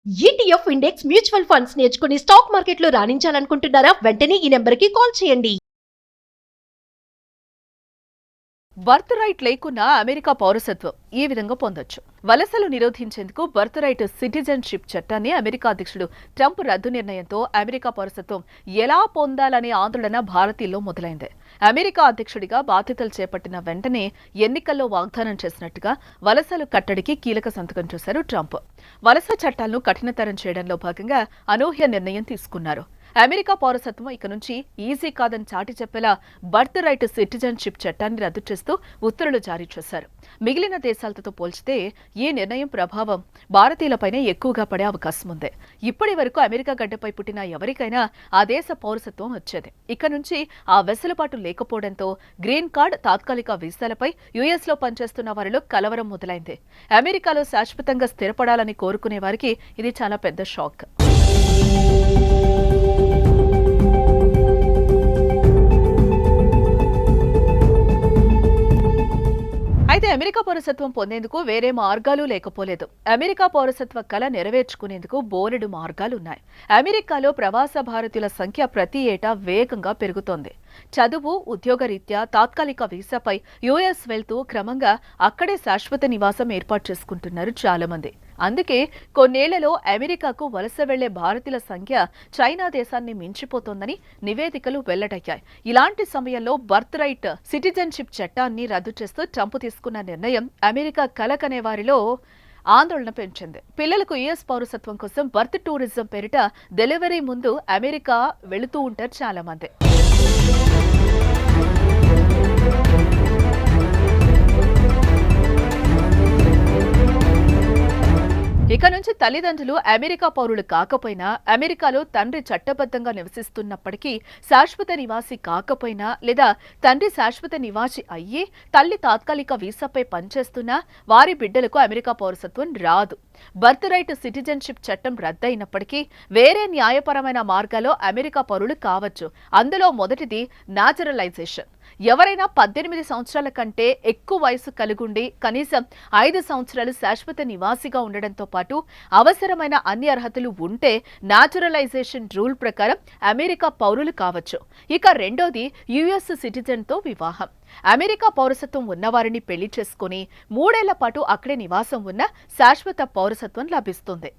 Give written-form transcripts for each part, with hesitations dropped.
ETF index mutual funds నేర్చుకుని stock మార్కెట్లో రాణించాలనుకుంటున్నారా? వెంటనే ఈ నెంబర్కి కాల్ చేయండి. బర్త్ రైట్ లేకున్నా అమెరికా పౌరసత్వం ఈ విధంగా పొందొచ్చు. వలసలు నిరోధించేందుకు బర్త్ రైట్ సిటిజన్షిప్ చట్టాన్ని అమెరికా అధ్యక్షుడు ట్రంప్ రద్దు నిర్ణయంతో అమెరికా పౌరసత్వం ఎలా పొందాలనే ఆందోళన భారతీయుల్లో మొదలైంది. అమెరికా అధ్యక్షుడిగా బాధ్యతలు చేపట్టిన వెంటనే ఎన్నికల్లో వాగ్దానం చేసినట్టుగా వలసలు కట్టడికి కీలక సంతకం చేశారు ట్రంప్. వలస చట్టాలను కఠినతరం చేయడంలో భాగంగా అనూహ్య నిర్ణయం తీసుకున్నారు. అమెరికా పౌరసత్వం ఇక నుంచి ఈజీ కాదని చాటి చెప్పేలా బర్త్ రైట్ సిటిజన్షిప్ చట్టాన్ని రద్దు చేస్తూ ఉత్తర్వులు జారీ చేశారు. మిగిలిన దేశాలతో పోల్చితే ఈ నిర్ణయం ప్రభావం భారతీయులపైనే ఎక్కువగా పడే అవకాశం ఉంది. ఇప్పటి వరకు అమెరికా గడ్డపై పుట్టిన ఎవరికైనా ఆ దేశ పౌరసత్వం వచ్చేది. ఇక నుంచి ఆ వెసులుబాటు లేకపోవడంతో గ్రీన్ కార్డ్, తాత్కాలిక వీసాలపై యుఎస్లో పనిచేస్తున్న వారిలో కలవరం మొదలైంది. అమెరికాలో శాశ్వతంగా స్థిరపడాలని కోరుకునే వారికి ఇది చాలా పెద్ద షాక్. అయితే అమెరికా పౌరసత్వం పొందేందుకు వేరే మార్గాలు లేకపోలేదు. అమెరికా పౌరసత్వ కళ నెరవేర్చుకునేందుకు బోలెడు మార్గాలున్నాయి. అమెరికాలో ప్రవాస భారతీయుల సంఖ్య ప్రతి ఏటా వేగంగా పెరుగుతోంది. చదువు, ఉద్యోగరీత్యా తాత్కాలిక వీసాపై యుఎస్ వెళ్తూ క్రమంగా అక్కడే శాశ్వత నివాసం ఏర్పాటు చేసుకుంటున్నారు చాలా మంది. అందుకే కొన్నేళ్లలో అమెరికాకు వలస వెళ్లే భారతీయుల సంఖ్య చైనా దేశాన్ని మించిపోతోందని నివేదికలు వెల్లడయ్యాయి. ఇలాంటి సమయంలో బర్త్ రైట్ సిటిజన్షిప్ చట్టాన్ని రద్దు చేస్తూ ట్రంప్ తీసుకున్న నిర్ణయం అమెరికా కలకనే వారిలో ఆందోళన పెంచింది. పిల్లలకు యుఎస్ పౌరసత్వం కోసం బర్త్ టూరిజం పేరిట డెలివరీ ముందు అమెరికా వెళుతూ ఉంటారు చాలా మంది. ఇక నుంచి తల్లిదండ్రులు అమెరికా పౌరులు కాకపోయినా, అమెరికాలో తండ్రి చట్టబద్ధంగా నివసిస్తున్నప్పటికీ, శాశ్వత నివాసి కాకపోయినా లేదా తండ్రి శాశ్వత నివాసి అయ్యి తల్లి తాత్కాలిక వీసాపై పనిచేస్తున్నా వారి బిడ్డలకు అమెరికా పౌరసత్వం రాదు. బర్త్ రైట్ సిటిజన్షిప్ చట్టం రద్దయినప్పటికీ వేరే న్యాయపరమైన మార్గాల్లో అమెరికా పౌరులు కావచ్చు. అందులో మొదటిది న్యాచురలైజేషన్. ఎవరైనా 18 సంవత్సరాల కంటే ఎక్కువ వయసు కలిగుండి కనీసం 5 సంవత్సరాలు శాశ్వత నివాసిగా ఉండడంతో పాటు అవసరమైన అన్ని అర్హతలు ఉంటే న్యాచురలైజేషన్ రూల్ ప్రకారం అమెరికా పౌరులు కావచ్చు. ఇక రెండోది యుఎస్ సిటిజన్తో వివాహం. అమెరికా పౌరసత్వం ఉన్నవారిని పెళ్లి చేసుకుని 3 ఏళ్ల పాటు అక్కడే నివాసం ఉన్న శాశ్వత పౌరసత్వం లభిస్తుంది.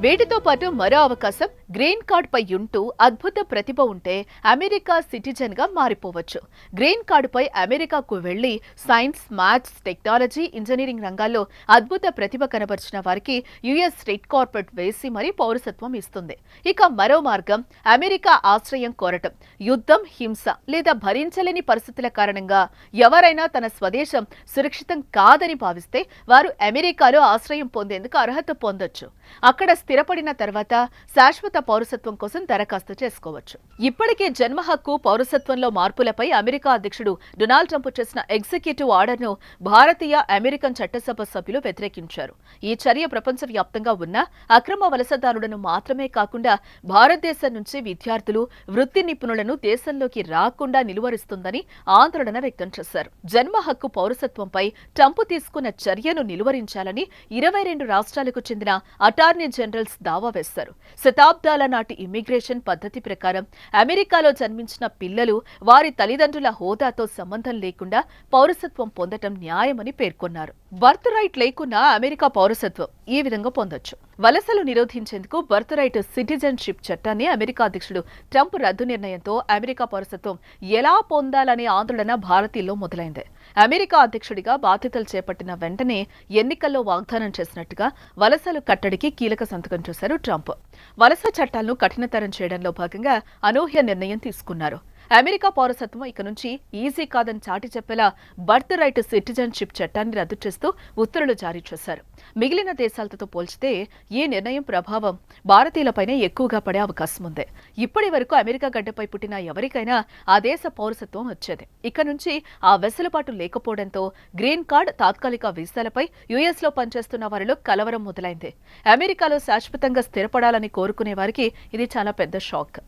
వీటితో పాటు మరో అవకాశం గ్రీన్ కార్డ్ పై ఉంటూ అద్భుత ప్రతిభ ఉంటే అమెరికా సిటిజన్ గా మారిపోవచ్చు. గ్రీన్ కార్డు పై అమెరికాకు వెళ్లి సైన్స్, మ్యాథ్స్, టెక్నాలజీ, ఇంజనీరింగ్ రంగాల్లో అద్భుత ప్రతిభ కనబర్చిన వారికి యుఎస్ రెడ్ కార్పెట్ వేసి మరీ పౌరసత్వం ఇస్తుంది. ఇక మరో మార్గం అమెరికా ఆశ్రయం కోరటం. యుద్ధం, హింస లేదా భరించలేని పరిస్థితుల కారణంగా ఎవరైనా తన స్వదేశం సురక్షితం కాదని భావిస్తే వారు అమెరికాలో ఆశ్రయం పొందేందుకు అర్హత పొందొచ్చు. అక్కడ స్థిరపడిన తర్వాత శాశ్వత పౌరసత్వం కోసం దరఖాస్తు చేసుకోవచ్చు. ఇప్పటికే జన్మ హక్కు, పౌరసత్వంలో మార్పులపై అమెరికా అధ్యక్షుడు డొనాల్డ్ ట్రంప్ చేసిన ఎగ్జిక్యూటివ్ ఆర్డర్ను భారతీయ, అమెరికన్ చట్టసభ సభ్యులు వ్యతిరేకించారు. ఈ చర్య ప్రపంచవ్యాప్తంగా ఉన్న అక్రమ వలసదారులను మాత్రమే కాకుండా భారతదేశం నుంచి విద్యార్థులు, వృత్తి నిపుణులను దేశంలోకి రాకుండా నిలువరిస్తుందని ఆందోళన వ్యక్తం చేశారు. జన్మ హక్కు, పౌరసత్వంపై ట్రంప్ తీసుకున్న చర్యను నిలువరించాలని 22 రాష్ట్రాలకు చెందిన అటార్నీ జనరల్స్ దావా వేశారు. శతాబ్దాల నాటి ఇమ్మిగ్రేషన్ పద్ధతి ప్రకారం అమెరికాలో జన్మించిన పిల్లలు వారి తల్లిదండ్రుల హోదాతో సంబంధం లేకుండా పౌరసత్వం పొందటం న్యాయమని పేర్కొన్నారు. బర్త్ రైట్ లేకున్నా అమెరికా పౌరసత్వం ఈ విధంగా పొందొచ్చు. వలసలు నిరోధించేందుకు బర్త్ రైట్ సిటిజన్షిప్ చట్టాన్ని అమెరికా అధ్యక్షుడు ట్రంప్ రద్దు నిర్ణయంతో అమెరికా పౌరసత్వం ఎలా పొందాలనే ఆందోళన భారతీయుల్లో మొదలైంది. అమెరికా అధ్యక్షుడిగా బాధ్యతలు చేపట్టిన వెంటనే ఎన్నికల్లో వాగ్దానం చేసినట్టుగా వలసలు కట్టడికి కీలక సంతకం చేశారు ట్రంప్. వలస చట్టాలను కఠినతరం చేయడంలో భాగంగా అనూహ్య నిర్ణయం తీసుకున్నారు. అమెరికా పౌరసత్వం ఇక నుంచి ఈజీ కాదని చాటి చెప్పేలా బర్త్ రైట్ సిటిజన్షిప్ చట్టాన్ని రద్దు చేస్తూ ఉత్తర్వులు జారీ చేశారు. మిగిలిన దేశాలతో పోల్చితే ఈ నిర్ణయం ప్రభావం భారతీయులపైనే ఎక్కువగా పడే అవకాశం ఉంది. ఇప్పటి వరకు అమెరికా గడ్డపై పుట్టిన ఎవరికైనా ఆ దేశ పౌరసత్వం వచ్చేది. ఇక నుంచి ఆ వెసులుబాటు లేకపోవడంతో గ్రీన్ కార్డ్, తాత్కాలిక వీసాలపై యుఎస్లో పనిచేస్తున్న వారిలో కలవరం మొదలైంది. అమెరికాలో శాశ్వతంగా స్థిరపడాలని కోరుకునే వారికి ఇది చాలా పెద్ద షాక్.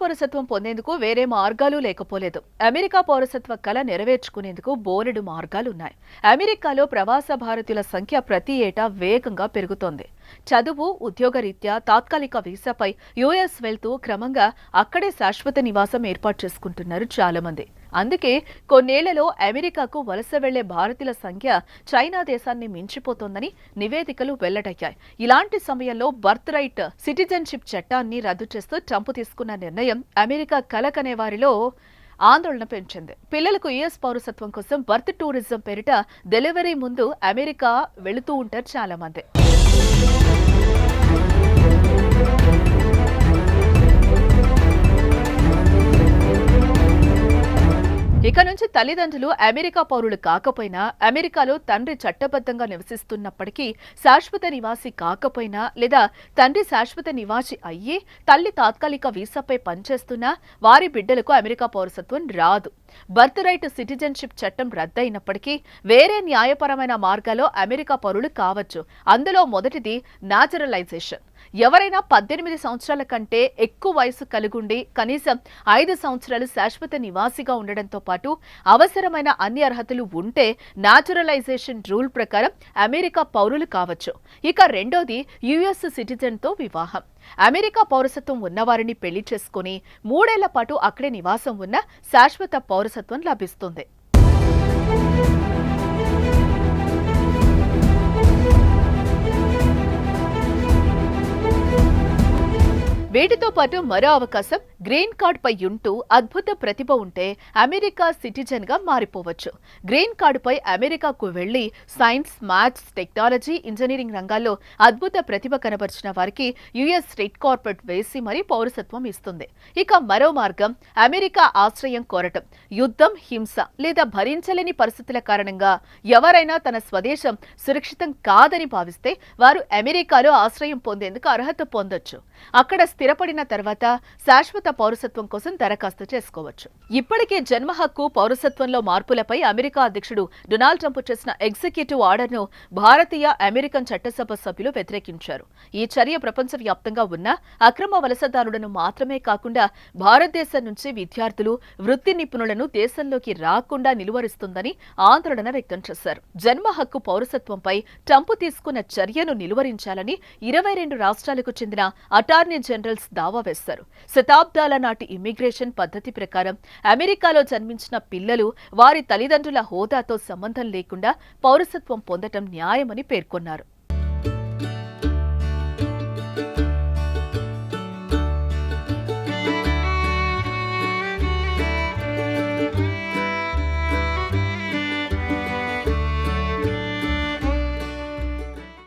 పౌరసత్వం పొందేందుకు వేరే మార్గాలు లేకపోలేదు. అమెరికా పౌరసత్వ కల నెరవేర్చుకునేందుకు బోలెడు మార్గాలున్నాయి. అమెరికాలో ప్రవాస భారతీయుల సంఖ్య ప్రతి ఏటా వేగంగా పెరుగుతోంది. చదువు, ఉద్యోగరీత్యా తాత్కాలిక వీసాపై యుఎస్ వెళ్తూ క్రమంగా అక్కడే శాశ్వత నివాసం ఏర్పాటు చేసుకుంటున్నారు చాలా మంది. అందుకే కొన్నేళ్లలో అమెరికాకు వలస వెళ్లే భారతీయుల సంఖ్య చైనా దేశాన్ని మించిపోతోందని నివేదికలు వెల్లడయ్యాయి. ఇలాంటి సమయంలో బర్త్ రైట్ సిటిజన్షిప్ చట్టాన్ని రద్దు చేస్తూ ట్రంప్ తీసుకున్న నిర్ణయం అమెరికా కలకనే వారిలో ఆందోళన పెంచింది. పిల్లలకు యుఎస్ పౌరసత్వం కోసం బర్త్ టూరిజం పేరిట డెలివరీ ముందు అమెరికా వెళుతూ ఉంటారు చాలా మంది. ఇక నుంచి తల్లిదండ్రులు అమెరికా పౌరులు కాకపోయినా, అమెరికాలో తండ్రి చట్టబద్ధంగా నివసిస్తున్నప్పటికీ, శాశ్వత నివాసి కాకపోయినా లేదా తండ్రి శాశ్వత నివాసి అయ్యి తల్లి తాత్కాలిక వీసాపై పనిచేస్తున్నా వారి బిడ్డలకు అమెరికా పౌరసత్వం రాదు. బర్త్ రైట్ సిటిజన్షిప్ చట్టం రద్దయినప్పటికీ వేరే న్యాయపరమైన మార్గాల్లో అమెరికా పౌరులు కావచ్చు. అందులో మొదటిది న్యాచురలైజేషన్. ఎవరైనా 18 సంవత్సరాల కంటే ఎక్కువ వయసు కలిగుండి కనీసం 5 సంవత్సరాలు శాశ్వత నివాసిగా ఉండడంతో పాటు అవసరమైన అన్ని అర్హతలు ఉంటే న్యాచురలైజేషన్ రూల్ ప్రకారం అమెరికా పౌరులు కావచ్చు. ఇక రెండోది యుఎస్ సిటిజన్తో వివాహం. అమెరికా పౌరసత్వం ఉన్నవారిని పెళ్లి చేసుకుని 3 ఏళ్ల పాటు అక్కడే నివాసం ఉన్న శాశ్వత పౌరసత్వం లభిస్తుంది. వీటితో పాటు మరో అవకాశం గ్రీన్ కార్డ్ పై ఉంటూ అద్భుత ప్రతిభ ఉంటే అమెరికా సిటిజన్ గా మారిపోవచ్చు. గ్రీన్ కార్డు పై అమెరికాకు వెళ్లి సైన్స్, మ్యాథ్స్, టెక్నాలజీ, ఇంజనీరింగ్ రంగాల్లో అద్భుత ప్రతిభ కనబర్చిన వారికి యుఎస్ రెడ్ కార్పెట్ వేసి మరీ పౌరసత్వం ఇస్తుంది. ఇక మరో మార్గం అమెరికా ఆశ్రయం కోరటం. యుద్ధం, హింస లేదా భరించలేని పరిస్థితుల కారణంగా ఎవరైనా తన స్వదేశం సురక్షితం కాదని భావిస్తే వారు అమెరికాలో ఆశ్రయం పొందేందుకు అర్హత పొందొచ్చు. అక్కడ స్థిరపడిన తర్వాత శాశ్వత పౌరసత్వం కోసం దరఖాస్తు చేసుకోవచ్చు. ఇప్పటికే జన్మ హక్కు, పౌరసత్వంలో మార్పులపై అమెరికా అధ్యక్షుడు డొనాల్డ్ ట్రంప్ చేసిన ఎగ్జిక్యూటివ్ ఆర్డర్ను భారతీయ అమెరికన్ చట్టసభ సభ్యులు వ్యతిరేకించారు. ఈ చర్య ప్రపంచవ్యాప్తంగా ఉన్న అక్రమ వలసదారులను మాత్రమే కాకుండా భారతదేశం నుంచి విద్యార్థులు, వృత్తి నిపుణులను దేశంలోకి రాకుండా నిలువరిస్తుందని ఆందోళన వ్యక్తం చేశారు. జన్మ హక్కు, పౌరసత్వంపై ట్రంప్ తీసుకున్న చర్యను నిలువరించాలని 22 రాష్ట్రాలకు చెందిన అటార్నీ జనరల్స్ దావా వేశారు. శతాబ్దాల నాటి ఇమ్మిగ్రేషన్ పద్ధతి ప్రకారం అమెరికాలో జన్మించిన పిల్లలు వారి తల్లిదండ్రుల హోదాతో సంబంధం లేకుండా పౌరసత్వం పొందటం న్యాయమని పేర్కొన్నారు.